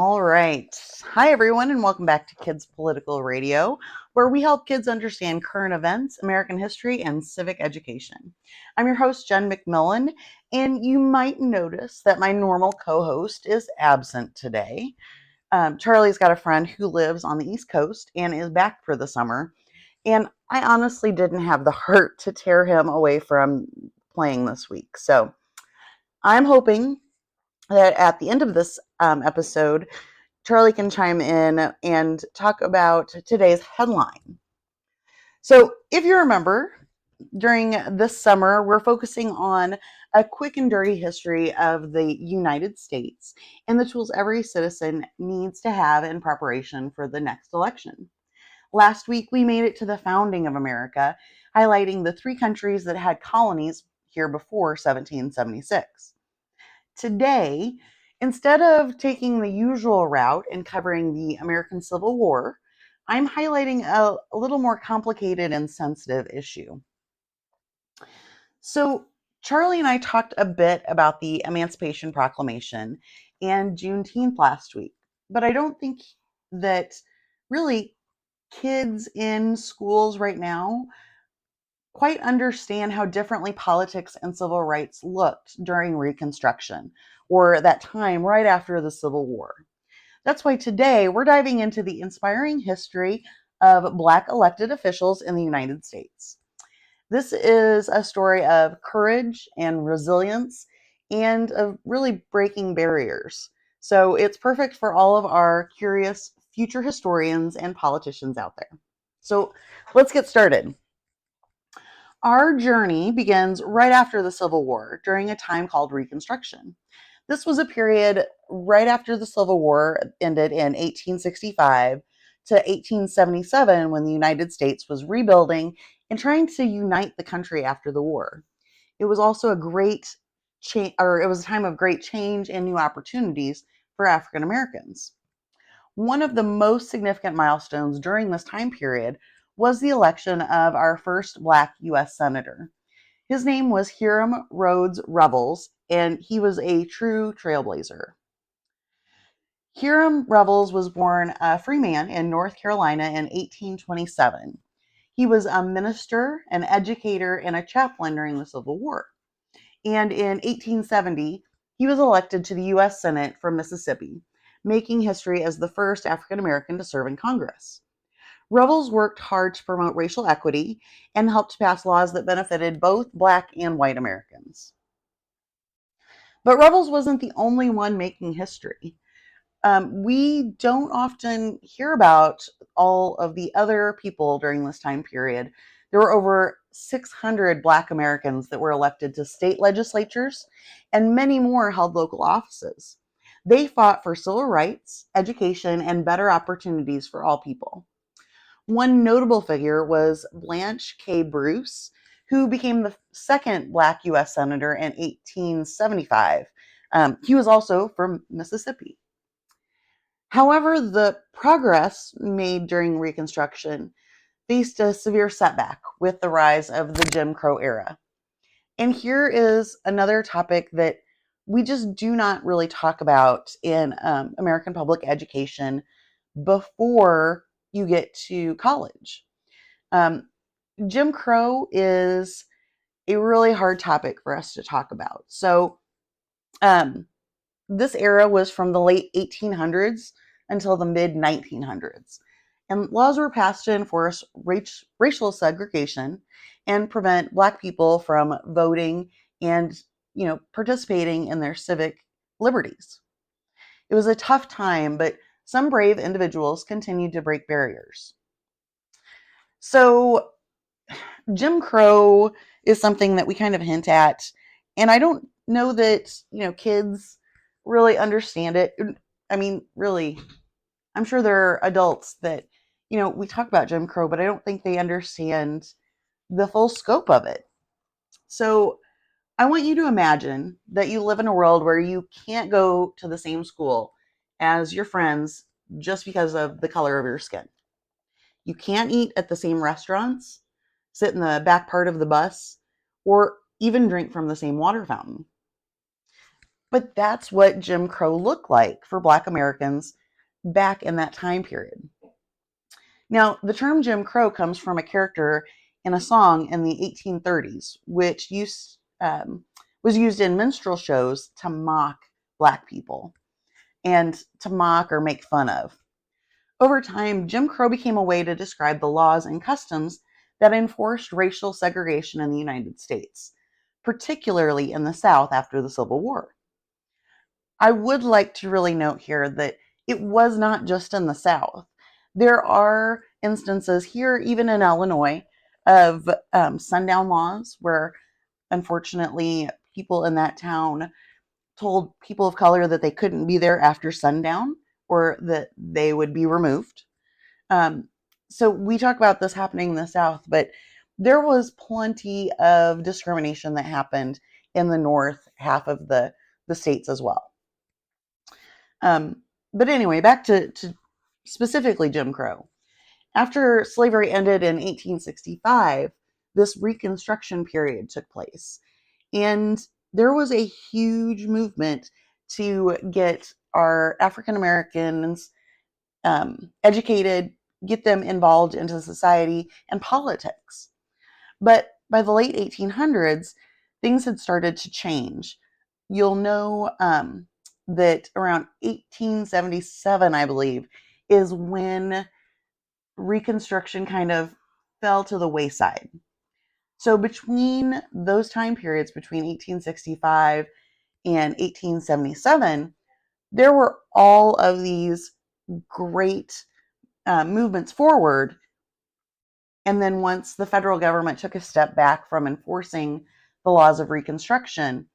All right. Hi, everyone, and welcome back to Kids Political Radio, where we help kids understand current events, American history, and civic education. I'm your host, Jen McMillan, and you might notice that my normal co-host is absent today. Charlie's got a friend who lives on the East Coast and is back for the summer, and I honestly didn't have the heart to tear him away from playing this week. So I'm hoping that at the end of this episode, Charlie can chime in and talk about today's headline. So, if you remember, during this summer, we're focusing on a quick and dirty history of the United States and the tools every citizen needs to have in preparation for the next election. Last week, we made it to the founding of America, highlighting the three countries that had colonies here before 1776. Today, instead of taking the usual route and covering the American Civil War, I'm highlighting a little more complicated and sensitive issue. So, Charlie and I talked a bit about the Emancipation Proclamation and Juneteenth last week, but I don't think that really kids in schools right now quite understand how differently politics and civil rights looked during Reconstruction, or that time right after the Civil War. That's why today we're diving into the inspiring history of Black elected officials in the United States. This is a story of courage and resilience and of really breaking barriers. So it's perfect for all of our curious future historians and politicians out there. So let's get started. Our journey begins right after the Civil War, during a time called Reconstruction. This was a period right after the Civil War ended in 1865 to 1877, when the United States was rebuilding and trying to unite the country after the war. It was also a great it was a time of great change and new opportunities for African Americans. One of the most significant milestones during this time period was the election of our first Black U.S. Senator. His name was Hiram Rhodes Revels, and he was a true trailblazer. Hiram Revels was born a free man in North Carolina in 1827. He was a minister, an educator, and a chaplain during the Civil War. And in 1870, he was elected to the U.S. Senate from Mississippi, making history as the first African American to serve in Congress. Revels worked hard to promote racial equity and helped pass laws that benefited both Black and white Americans. But Revels wasn't the only one making history. We don't often hear about all of the other people during this time period. There were over 600 Black Americans that were elected to state legislatures, and many more held local offices. They fought for civil rights, education, and better opportunities for all people. One notable figure was Blanche K. Bruce, who became the second Black U.S. Senator in 1875. He was also from Mississippi. However, the progress made during Reconstruction faced a severe setback with the rise of the Jim Crow era. And here is another topic that we just do not really talk about in American public education before you get to college. Jim Crow is a really hard topic for us to talk about. So, this era was from the late 1800s until the mid 1900s. And laws were passed to enforce racial segregation and prevent Black people from voting and, participating in their civic liberties. It was a tough time, but some brave individuals continued to break barriers. So, Jim Crow is something that we kind of hint at, and I don't know that, kids really understand it. I mean, really, I'm sure there are adults that, we talk about Jim Crow, but I don't think they understand the full scope of it. So I want you to imagine that you live in a world where you can't go to the same school as your friends just because of the color of your skin. You can't eat at the same restaurants, sit in the back part of the bus, or even drink from the same water fountain. But that's what Jim Crow looked like for Black Americans back in that time period. Now, the term Jim Crow comes from a character in a song in the 1830s, which was used in minstrel shows to mock Black people and to mock or make fun of. Over time, Jim Crow became a way to describe the laws and customs that enforced racial segregation in the United States, particularly in the South after the Civil War. I would like to really note here that it was not just in the South. There are instances here, even in Illinois, of sundown laws where, unfortunately, people in that town told people of color that they couldn't be there after sundown or that they would be removed. So we talk about this happening in the South, but there was plenty of discrimination that happened in the North half of the states as well. But anyway, back to specifically Jim Crow. After slavery ended in 1865, this Reconstruction period took place. And there was a huge movement to get our African Americans educated, get them involved into society and politics. But by the late 1800s, things had started to change. You'll know that around 1877, I believe, is when Reconstruction kind of fell to the wayside. So between those time periods, between 1865 and 1877, there were all of these great movements forward. And then once the federal government took a step back from enforcing the laws of Reconstruction,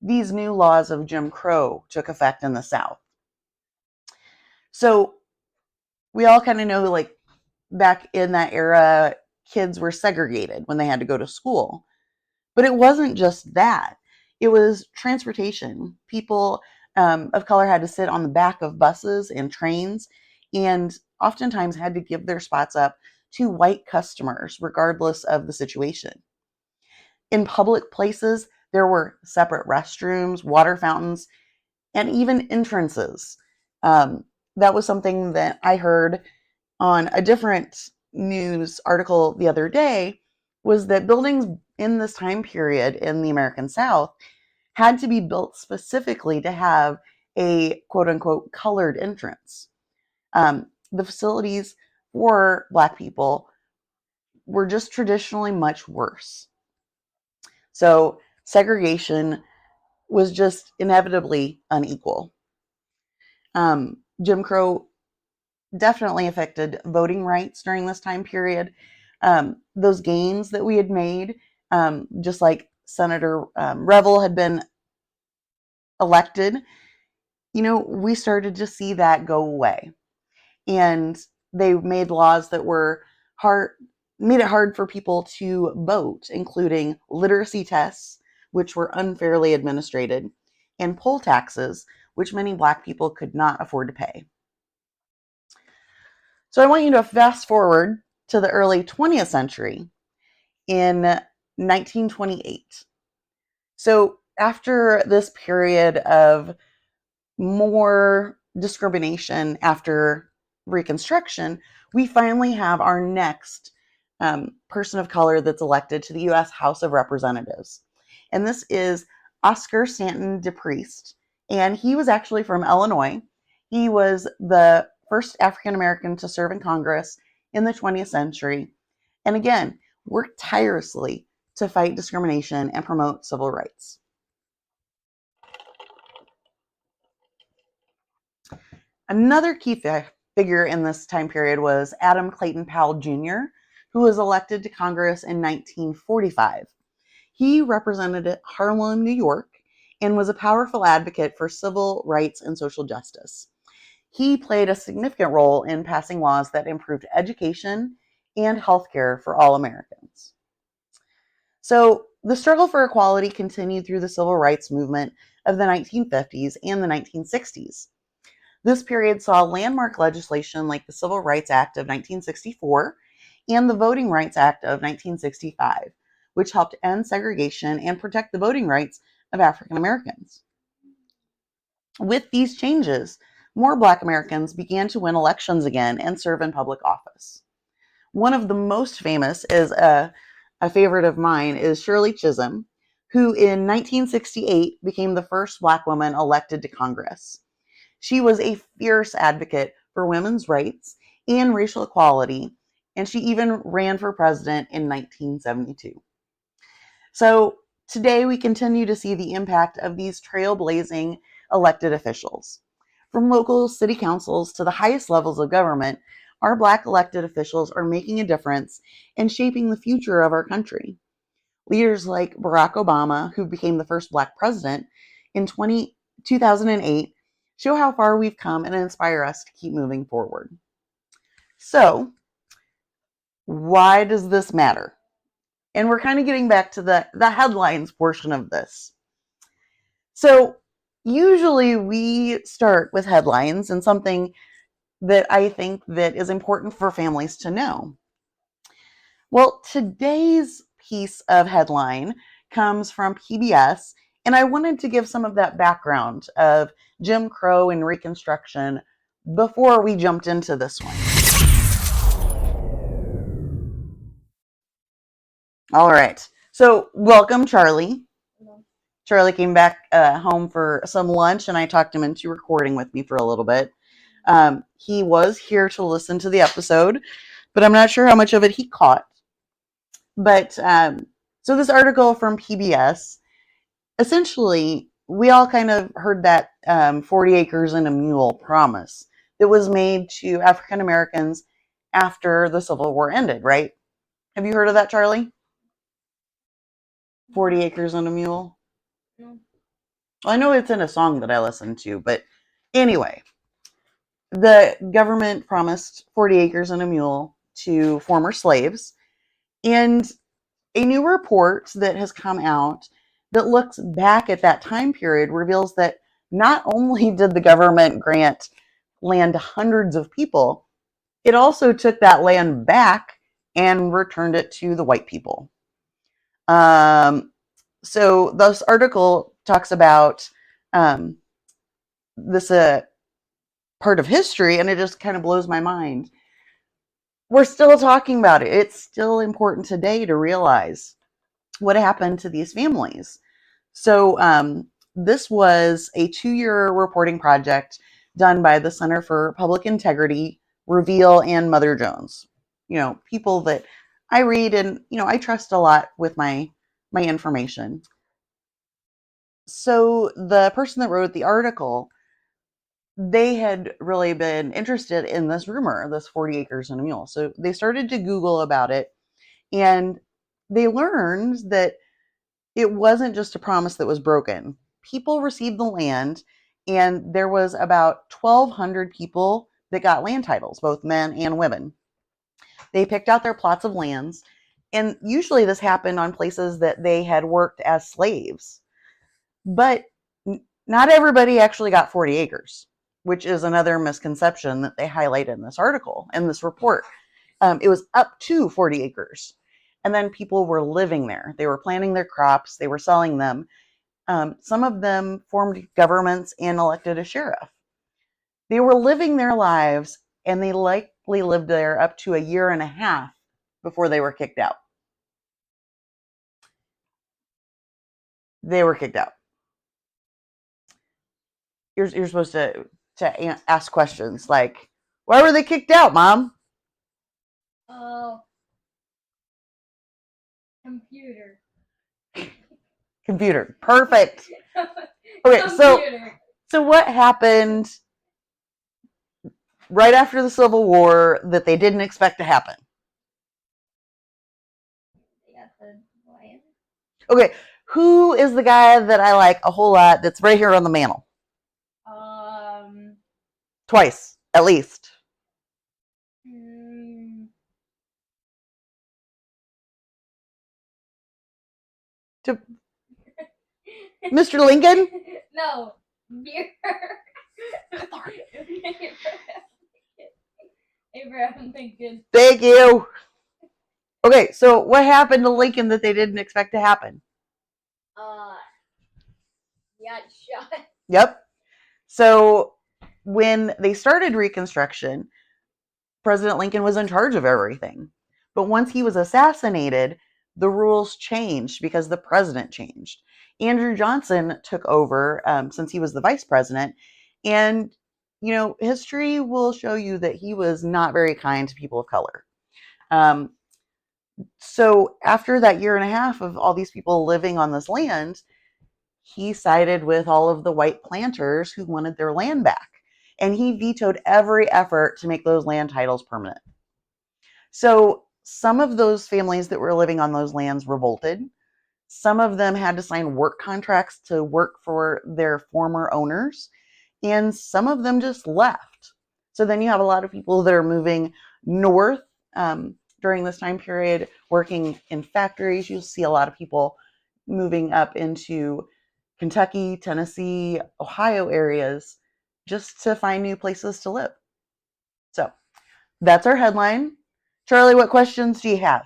these new laws of Jim Crow took effect in the South. So we all kind of know, like, back in that era, kids were segregated when they had to go to school. But it wasn't just that. It was transportation. People of color had to sit on the back of buses and trains and oftentimes had to give their spots up to white customers, regardless of the situation. In public places, there were separate restrooms, water fountains, and even entrances. That was something that I heard on a different news article the other day, was that buildings in this time period in the American South had to be built specifically to have a quote unquote colored entrance. The facilities for Black people were just traditionally much worse. So segregation was just inevitably unequal. Jim Crow definitely affected voting rights during this time period. Those gains that we had made, just like Senator Revel had been elected, we started to see that go away. And they made laws that made it hard for people to vote, including literacy tests, which were unfairly administrated, and poll taxes, which many Black people could not afford to pay. So I want you to fast forward to the early 20th century in 1928. So after this period of more discrimination after Reconstruction, we finally have our next person of color that's elected to the U.S. House of Representatives. And this is Oscar Stanton DePriest. And he was actually from Illinois. He was the first African American to serve in Congress in the 20th century. And again, worked tirelessly to fight discrimination and promote civil rights. Another key figure in this time period was Adam Clayton Powell Jr., who was elected to Congress in 1945. He represented Harlem, New York, and was a powerful advocate for civil rights and social justice. He played a significant role in passing laws that improved education and healthcare for all Americans. So the struggle for equality continued through the civil rights movement of the 1950s and the 1960s. This period saw landmark legislation like the Civil Rights Act of 1964 and the Voting Rights Act of 1965, which helped end segregation and protect the voting rights of African Americans. With these changes, more Black Americans began to win elections again and serve in public office. One of the most famous is a favorite of mine is Shirley Chisholm, who in 1968 became the first Black woman elected to Congress. She was a fierce advocate for women's rights and racial equality, and she even ran for president in 1972. So today we continue to see the impact of these trailblazing elected officials. From local city councils to the highest levels of government, our Black elected officials are making a difference and shaping the future of our country. Leaders like Barack Obama, who became the first Black president in 2008, show how far we've come and inspire us to keep moving forward. So, why does this matter? And we're kind of getting back to the headlines portion of this. So, usually we start with headlines and something that I think that is important for families to know. Well, today's piece of headline comes from PBS, and I wanted to give some of that background of Jim Crow and Reconstruction before we jumped into this one. All right. So, welcome, Charlie. Hello. Charlie came back home for some lunch, and I talked him into recording with me for a little bit. He was here to listen to the episode, but I'm not sure how much of it he caught. But so this article from PBS, essentially, we all kind of heard that 40 acres and a mule promise that was made to African Americans after the Civil War ended, right? Have you heard of that, Charlie? 40 acres and a mule? No. Well, I know it's in a song that I listened to, but anyway, the government promised 40 acres and a mule to former slaves, and a new report that has come out that looks back at that time period reveals that not only did the government grant land to hundreds of people, it also took that land back and returned it to the white people. So this article talks about this part of history, and it just kind of blows my mind. We're still talking about it. It's still important today to realize what happened to these families. So this was a 2-year reporting project done by the Center for Public Integrity, Reveal, and Mother Jones. You know, people that I read and, you know, I trust a lot with my information. So the person that wrote the article, they had really been interested in this rumor, this 40 acres and a mule. So they started to Google about it, and they learned that it wasn't just a promise that was broken. People received the land, and there was about 1,200 people that got land titles, both men and women. They picked out their plots of lands, and usually this happened on places that they had worked as slaves. But not everybody actually got 40 acres, which is another misconception that they highlight in this article, in this report. It was up to 40 acres. And then people were living there. They were planting their crops. They were selling them. Some of them formed governments and elected a sheriff. They were living their lives, and they likely lived there up to a year and a half before they were kicked out. They were kicked out. You're supposed to ask questions like, why were they kicked out, Mom? Computer. Perfect. Okay, so what happened right after the Civil War that they didn't expect to happen? Okay, who is the guy that I like a whole lot that's right here on the mantle? Twice, at least. To Mr. Lincoln? No. Abraham Lincoln. Thank you. Okay, so what happened to Lincoln that they didn't expect to happen? He got shot. Yep. So when they started Reconstruction, President Lincoln was in charge of everything. But once he was assassinated, the rules changed because the president changed. Andrew Johnson took over since he was the vice president. And, history will show you that he was not very kind to people of color. So after that year and a half of all these people living on this land, he sided with all of the white planters who wanted their land back. And he vetoed every effort to make those land titles permanent. So some of those families that were living on those lands revolted. Some of them had to sign work contracts to work for their former owners, and some of them just left. So then you have a lot of people that are moving north during this time period, working in factories. You'll see a lot of people moving up into Kentucky, Tennessee, Ohio areas just to find new places to live. So that's our headline. Charlie, what questions do you have?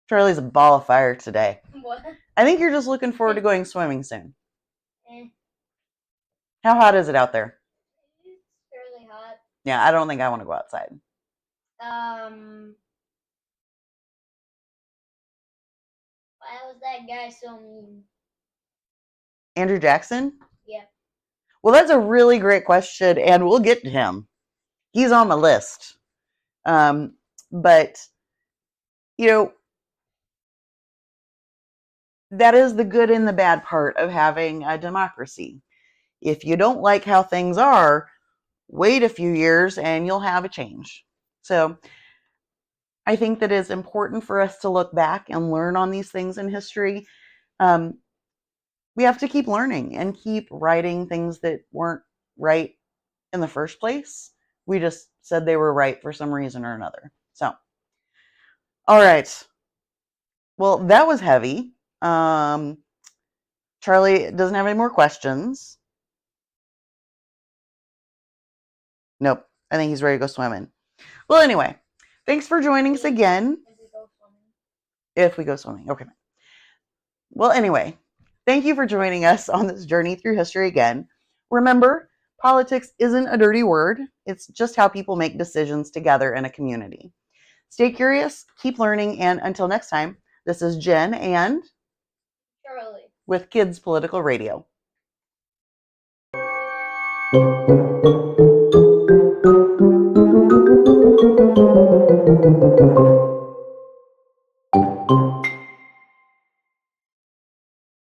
Charlie's a ball of fire today. What? I think you're just looking forward to going swimming soon. How hot is it out there? It's fairly hot. Yeah, I don't think I want to go outside. Why was that guy so mean? Andrew Jackson? Yeah. Well, that's a really great question, and we'll get to him. He's on my list. But, that is the good and the bad part of having a democracy. If you don't like how things are, wait a few years and you'll have a change. So I think that it's important for us to look back and learn on these things in history. We have to keep learning and keep writing things that weren't right in the first place. We just said they were right for some reason or another. So, all right. Well, that was heavy. Charlie doesn't have any more questions. Nope. I think he's ready to go swimming. Well, anyway, thanks for joining us again. If we go swimming. Okay. Well, anyway, thank you for joining us on this journey through history again. Remember, politics isn't a dirty word. It's just how people make decisions together in a community. Stay curious, keep learning, and until next time, this is Jen and Charlie with Kids Political Radio.